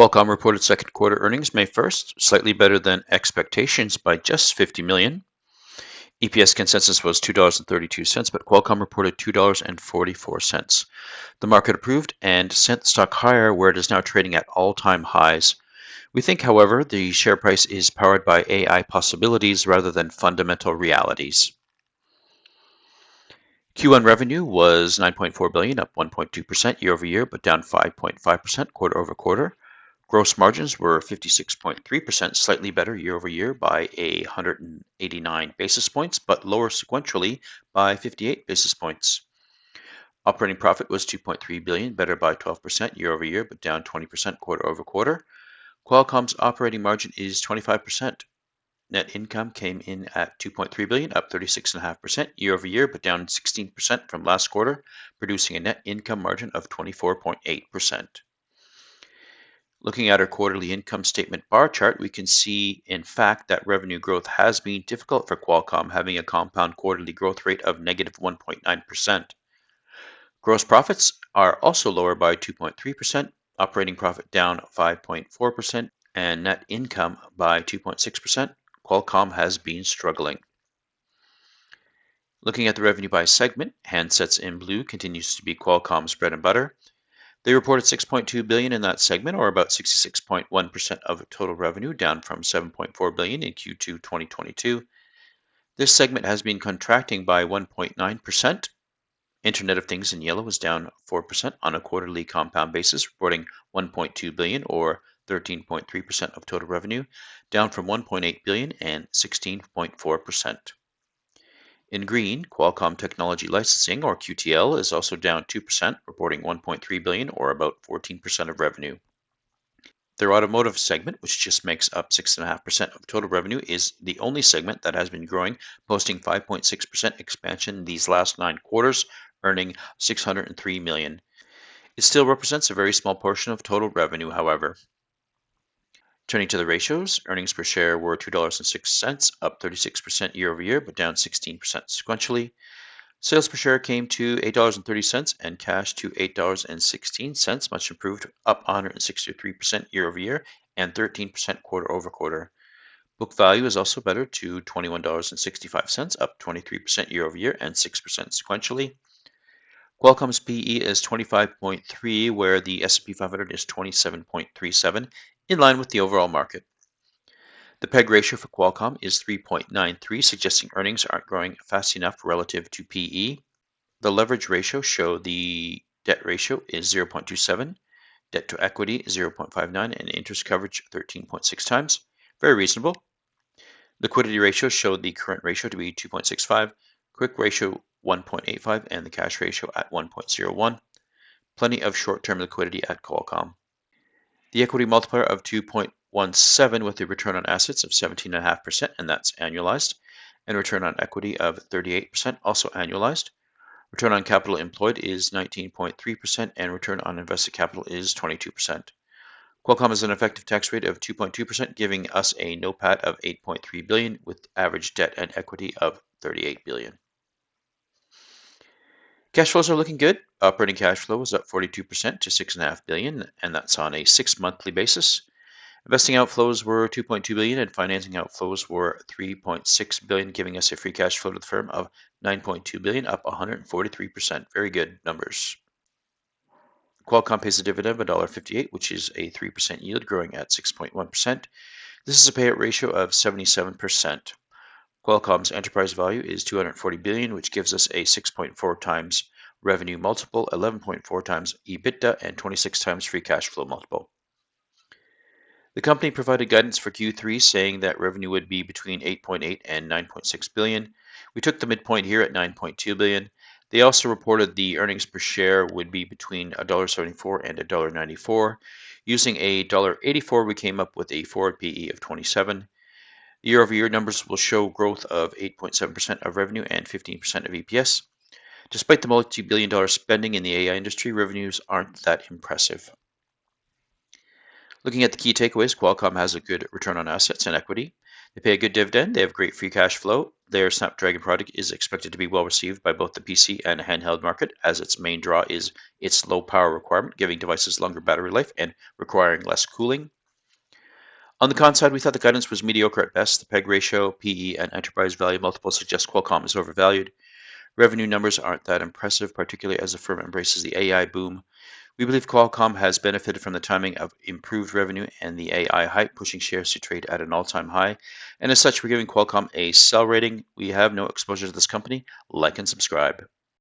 Qualcomm reported second quarter earnings May 1st, slightly better than expectations by just 50 million. EPS consensus was $2.32, but Qualcomm reported $2.44. The market approved and sent the stock higher, where it is now trading at all-time highs. We think, however, the share price is powered by AI possibilities rather than fundamental realities. Q1 revenue was $9.4 billion, up 1.2% year-over-year, but down 5.5% quarter-over-quarter. Gross margins were 56.3%, slightly better year-over-year by 189 basis points, but lower sequentially by 58 basis points. Operating profit was $2.3 billion, better by 12% year-over-year, but down 20% quarter-over-quarter. Qualcomm's operating margin is 25%. Net income came in at $2.3 billion, up 36.5% year-over-year, but down 16% from last quarter, producing a net income margin of 24.8%. Looking at our quarterly income statement bar chart, we can see, in fact, that revenue growth has been difficult for Qualcomm, having a compound quarterly growth rate of negative 1.9%. Gross profits are also lower by 2.3%, operating profit down 5.4%, and net income by 2.6%. Qualcomm has been struggling. Looking at the revenue by segment, handsets in blue continues to be Qualcomm's bread and butter. They reported $6.2 billion in that segment, or about 66.1% of total revenue, down from $7.4 billion in Q2 2022. This segment has been contracting by 1.9%. Internet of Things in yellow was down 4% on a quarterly compound basis, reporting $1.2 billion, or 13.3% of total revenue, down from $1.8 billion and 16.4%. In green, Qualcomm Technology Licensing, or QTL, is also down 2%, reporting $1.3 billion, or about 14% of revenue. Their automotive segment, which just makes up 6.5% of total revenue, is the only segment that has been growing, posting 5.6% expansion these last 9 quarters, earning $603 million. It still represents a very small portion of total revenue, however. Turning to the ratios, earnings per share were $2.06, up 36% year-over-year, but down 16% sequentially. Sales per share came to $8.30 and cash to $8.16, much improved, up 163% year-over-year and 13% quarter-over-quarter. Book value is also better to $21.65, up 23% year-over-year and 6% sequentially. Qualcomm's PE is 25.3, where the S&P 500 is 27.37, in line with the overall market. The PEG ratio for Qualcomm is 3.93, suggesting earnings aren't growing fast enough relative to PE. The leverage ratio shows the debt ratio is 0.27, debt to equity 0.59, and interest coverage 13.6 times. Very reasonable. Liquidity ratio showed the current ratio to be 2.65, quick ratio 1.85, and the cash ratio at 1.01. Plenty of short-term liquidity at Qualcomm. The equity multiplier of 2.17 with a return on assets of 17.5%, and that's annualized, and return on equity of 38%, also annualized. Return on capital employed is 19.3%, and return on invested capital is 22%. Qualcomm has an effective tax rate of 2.2%, giving us a NOPAT of $8.3 billion with average debt and equity of $38 billion. Cash flows are looking good. Operating cash flow was up 42% to $6.5 billion, and that's on a 6-monthly basis. Investing outflows were $2.2 billion, and financing outflows were $3.6 billion, giving us a free cash flow to the firm of $9.2 billion, up 143%. Very good numbers. Qualcomm pays a dividend of $1.58, which is a 3% yield, growing at 6.1%. This is a payout ratio of 77%. Qualcomm's enterprise value is $240 billion, which gives us a 6.4 times revenue multiple, 11.4 times EBITDA, and 26 times free cash flow multiple. The company provided guidance for Q3 saying that revenue would be between $8.8 and $9.6 billion. We took the midpoint here at $9.2 billion. They also reported the earnings per share would be between $1.74 and $1.94. Using a $1.84, we came up with a forward PE of 27. Year-over-year numbers will show growth of 8.7% of revenue and 15% of EPS. Despite the multi-billion-dollar spending in the AI industry, revenues aren't that impressive. Looking at the key takeaways, Qualcomm has a good return on assets and equity. They pay a good dividend. They have great free cash flow. Their Snapdragon product is expected to be well received by both the PC and handheld market, as its main draw is its low power requirement, giving devices longer battery life and requiring less cooling. On the con side, we thought the guidance was mediocre at best. The PEG ratio, PE, and enterprise value multiple suggest Qualcomm is overvalued. Revenue numbers aren't that impressive, particularly as the firm embraces the AI boom. We believe Qualcomm has benefited from the timing of improved revenue and the AI hype, pushing shares to trade at an all-time high. And as such, we're giving Qualcomm a sell rating. We have no exposure to this company. Like and subscribe.